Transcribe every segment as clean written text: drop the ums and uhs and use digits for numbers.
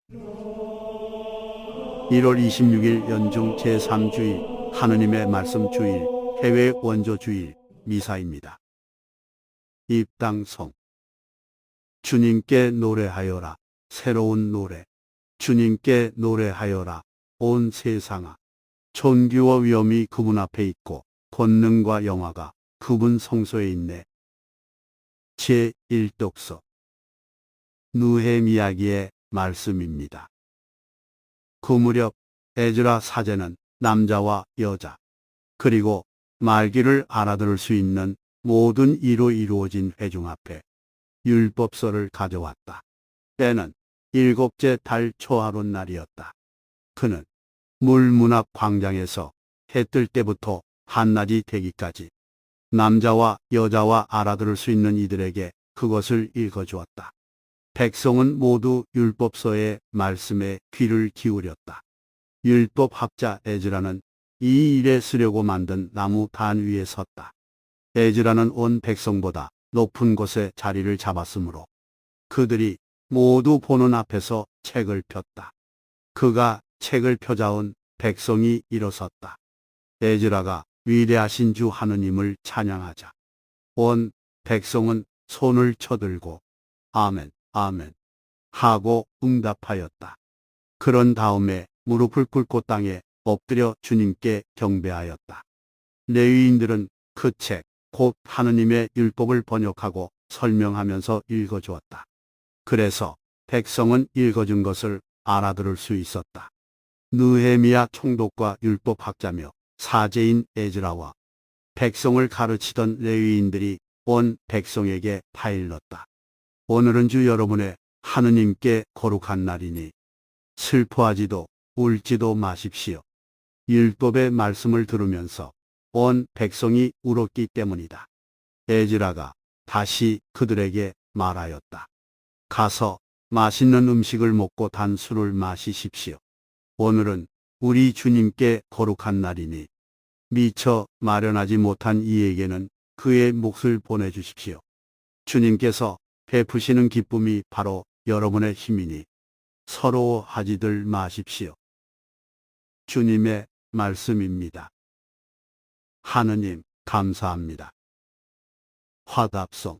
1월 26일 연중 제3주일 하느님의 말씀 주일 해외 원조 주일 미사입니다. 입당성. 주님께 노래하여라. 새로운 노래. 주님께 노래하여라. 온 세상아. 존귀와 위엄이 그분 앞에 있고 권능과 영화가 그분 성소에 있네. 제1독서. 느헤미야기의 말씀입니다. 그 무렵 에즈라 사제는 남자와 여자 그리고 말귀를 알아들을 수 있는 모든 이로 이루어진 회중 앞에 율법서를 가져왔다. 때는 7째 달 초하룻 날이었다. 그는 물문 앞 광장에서 해 뜰 때부터 한낮이 되기까지 남자와 여자와 알아들을 수 있는 이들에게 그것을 읽어주었다. 백성은 모두 율법서의 말씀에 귀를 기울였다. 율법학자 에즈라는 이 일에 쓰려고 만든 나무 단 위에 섰다. 에즈라는 온 백성보다 높은 곳에 자리를 잡았으므로 그들이 모두 보는 앞에서 책을 폈다. 그가 책을 펴자온 백성이 일어섰다. 에즈라가 위대하신 주 하느님을 찬양하자. 온 백성은 손을 쳐들고 아멘, 아멘 하고 응답하였다. 그런 다음에 무릎을 꿇고 땅에 엎드려 주님께 경배하였다. 레위인들은 그 책, 곧 하느님의 율법을 번역하고 설명하면서 읽어주었다. 그래서 백성은 읽어준 것을 알아들을 수 있었다. 느헤미야 총독과 율법학자며 사제인 에즈라와 백성을 가르치던 레위인들이 온 백성에게 파일렀다. 오늘은 주 여러분의 하느님께 거룩한 날이니 슬퍼하지도 울지도 마십시오. 율법의 말씀을 들으면서 온 백성이 울었기 때문이다. 에즈라가 다시 그들에게 말하였다. 가서 맛있는 음식을 먹고 단 술을 마시십시오. 오늘은 우리 주님께 거룩한 날이니 미처 마련하지 못한 이에게는 그의 몫을 보내주십시오. 주님께서 베푸시는 기쁨이 바로 여러분의 힘이니 서러워하지들 마십시오. 주님의 말씀입니다. 하느님, 감사합니다. 화답성.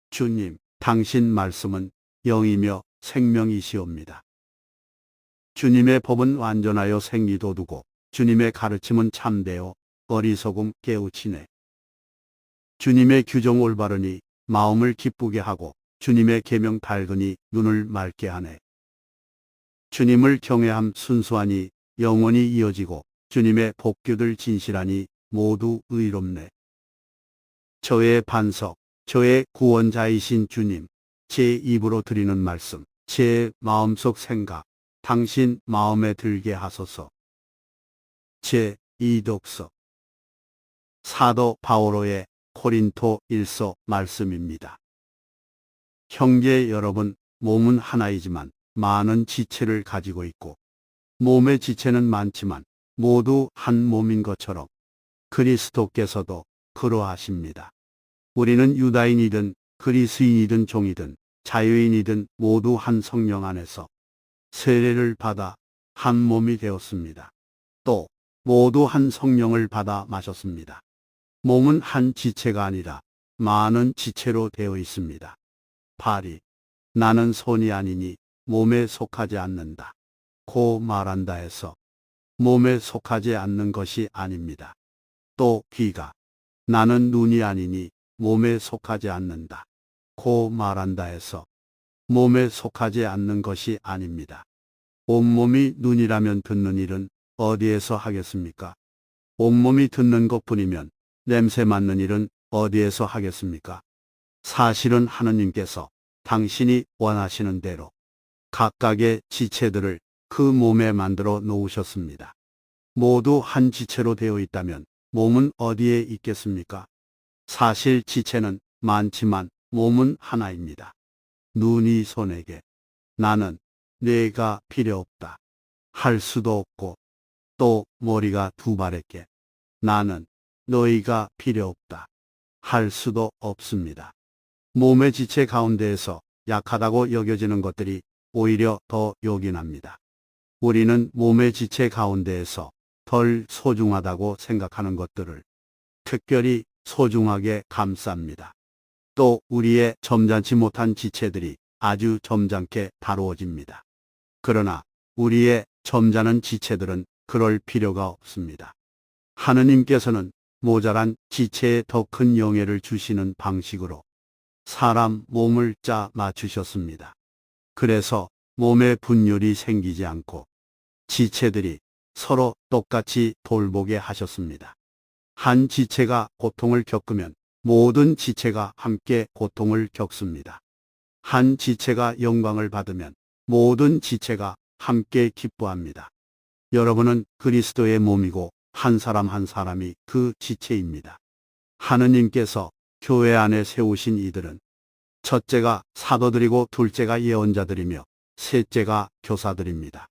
주님, 당신 말씀은 영이며 생명이시옵니다. 주님의 법은 완전하여 생기 돋우고 주님의 가르침은 참되어 어리석음 깨우치네. 주님의 규정 올바르니 마음을 기쁘게 하고 주님의 계명 밝으니 눈을 맑게 하네. 주님을 경외함 순수하니 영원히 이어지고 주님의 법규들 진실하니 모두 의롭네. 저의 반석, 저의 구원자이신 주님, 제 입으로 드리는 말씀, 제 마음속 생각, 당신 마음에 들게 하소서. 제2독서. 사도 바오로의 코린토 1서 말씀입니다. 형제 여러분, 몸은 하나이지만 많은 지체를 가지고 있고 몸의 지체는 많지만 모두 한 몸인 것처럼 그리스도께서도 그러하십니다. 우리는 유다인이든 그리스인이든 종이든 자유인이든 모두 한 성령 안에서 세례를 받아 한 몸이 되었습니다. 또 모두 한 성령을 받아 마셨습니다. 몸은 한 지체가 아니라 많은 지체로 되어 있습니다. 바리, 나는 손이 아니니 몸에 속하지 않는다. 고 말한다 해서 몸에 속하지 않는 것이 아닙니다. 또 귀가, 나는 눈이 아니니 몸에 속하지 않는다. 고 말한다 해서 몸에 속하지 않는 것이 아닙니다. 온몸이 눈이라면 듣는 일은 어디에서 하겠습니까? 온몸이 듣는 것뿐이면 냄새 맡는 일은 어디에서 하겠습니까? 사실은 하느님께서 당신이 원하시는 대로 각각의 지체들을 그 몸에 만들어 놓으셨습니다. 모두 한 지체로 되어 있다면 몸은 어디에 있겠습니까? 사실 지체는 많지만 몸은 하나입니다. 눈이 손에게 나는 뇌가 필요 없다 할 수도 없고 또 머리가 두 발에게 나는 너희가 필요 없다 할 수도 없습니다. 몸의 지체 가운데에서 약하다고 여겨지는 것들이 오히려 더 요긴합니다. 우리는 몸의 지체 가운데에서 덜 소중하다고 생각하는 것들을 특별히 소중하게 감쌉니다. 또 우리의 점잖지 못한 지체들이 아주 점잖게 다루어집니다. 그러나 우리의 점잖은 지체들은 그럴 필요가 없습니다. 하느님께서는 모자란 지체에 더 큰 영예를 주시는 방식으로 사람 몸을 짜 맞추셨습니다. 그래서 몸에 분열이 생기지 않고 지체들이 서로 똑같이 돌보게 하셨습니다. 한 지체가 고통을 겪으면 모든 지체가 함께 고통을 겪습니다. 한 지체가 영광을 받으면 모든 지체가 함께 기뻐합니다. 여러분은 그리스도의 몸이고 한 사람 한 사람이 그 지체입니다. 하느님께서 교회 안에 세우신 이들은 첫째가 사도들이고 둘째가 예언자들이며 셋째가 교사들입니다.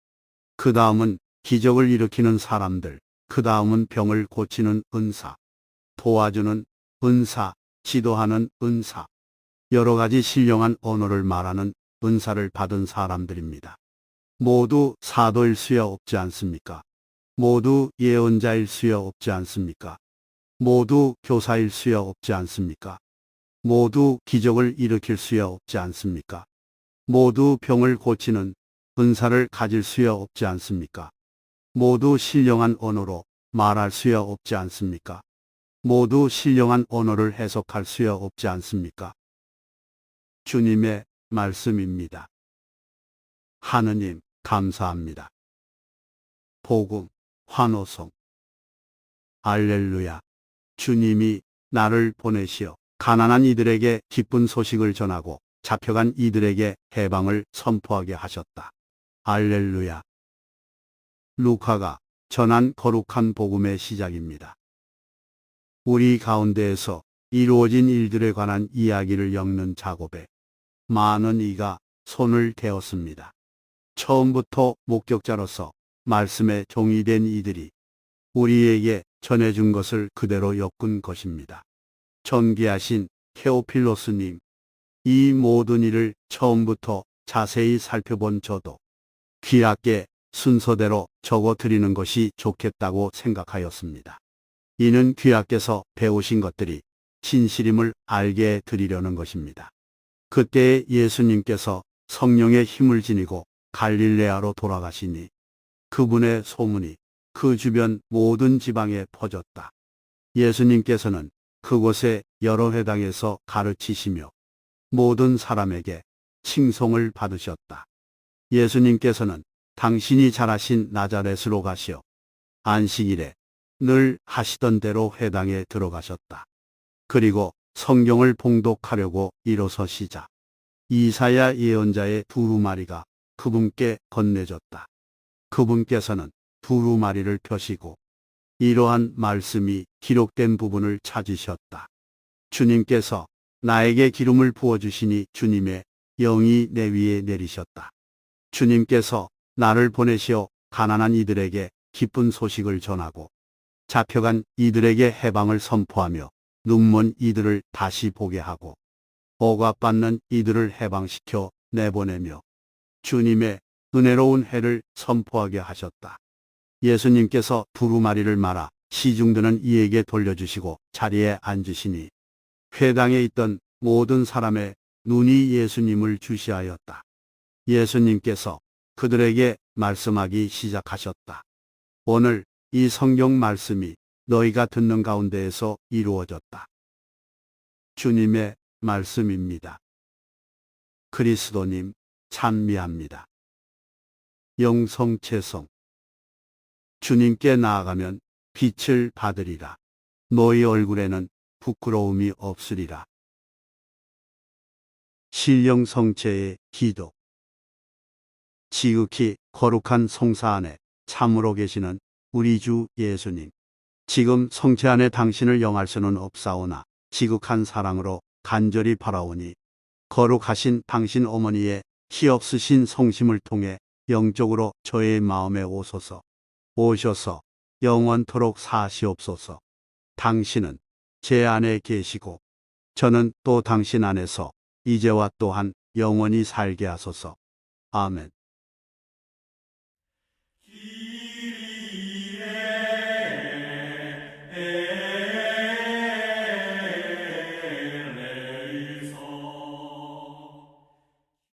그 다음은 기적을 일으키는 사람들, 그 다음은 병을 고치는 은사, 도와주는 은사, 지도하는 은사, 여러 가지 신령한 언어를 말하는 은사를 받은 사람들입니다. 모두 사도일 수야 없지 않습니까? 모두 예언자일 수야 없지 않습니까? 모두 교사일 수야 없지 않습니까? 모두 기적을 일으킬 수야 없지 않습니까? 모두 병을 고치는 은사를 가질 수야 없지 않습니까? 모두 신령한 언어로 말할 수야 없지 않습니까? 모두 신령한 언어를 해석할 수야 없지 않습니까? 주님의 말씀입니다. 하느님, 감사합니다. 복음, 환호성. 할렐루야. 주님이 나를 보내시어 가난한 이들에게 기쁜 소식을 전하고 잡혀간 이들에게 해방을 선포하게 하셨다. 할렐루야. 루카가 전한 거룩한 복음의 시작입니다. 우리 가운데에서 이루어진 일들에 관한 이야기를 엮는 작업에 많은 이가 손을 대었습니다. 처음부터 목격자로서 말씀의 종이 된 이들이 우리에게 전해준 것을 그대로 엮은 것입니다. 존귀하신 테오필로스님, 이 모든 일을 처음부터 자세히 살펴본 저도 귀하게 순서대로 적어드리는 것이 좋겠다고 생각하였습니다. 이는 귀하께서 배우신 것들이 진실임을 알게 해드리려는 것입니다. 그때에 예수님께서 성령의 힘을 지니고 갈릴레아로 돌아가시니 그분의 소문이 그 주변 모든 지방에 퍼졌다. 예수님께서는 그곳의 여러 회당에서 가르치시며 모든 사람에게 칭송을 받으셨다. 예수님께서는 당신이 잘하신 나자렛으로 가시어 안식일에 늘 하시던 대로 회당에 들어가셨다. 그리고 성경을 봉독하려고 일어서시자 이사야 예언자의 두루마리가 그분께 건네졌다. 그분께서는 두루마리를 펴시고 이러한 말씀이 기록된 부분을 찾으셨다. 주님께서 나에게 기름을 부어주시니 주님의 영이 내 위에 내리셨다. 주님께서 나를 보내시어 가난한 이들에게 기쁜 소식을 전하고 잡혀간 이들에게 해방을 선포하며 눈먼 이들을 다시 보게 하고 억압받는 이들을 해방시켜 내보내며 주님의 은혜로운 해를 선포하게 하셨다. 예수님께서 두루마리를 말아 시중드는 이에게 돌려주시고 자리에 앉으시니 회당에 있던 모든 사람의 눈이 예수님을 주시하였다. 예수님께서 그들에게 말씀하기 시작하셨다. 오늘 이 성경 말씀이 너희가 듣는 가운데에서 이루어졌다. 주님의 말씀입니다. 그리스도님, 찬미합니다. 영성체성. 주님께 나아가면 빛을 받으리라. 너희 얼굴에는 부끄러움이 없으리라. 신령성체의 기도. 지극히 거룩한 성사 안에 참으로 계시는 우리 주 예수님. 지금 성체 안에 당신을 영할 수는 없사오나 지극한 사랑으로 간절히 바라오니 거룩하신 당신 어머니의 힘없으신 성심을 통해 영적으로 저의 마음에 오셔서 영원토록 사시옵소서. 당신은 제 안에 계시고 저는 또 당신 안에서 이제와 또한 영원히 살게 하소서. 아멘.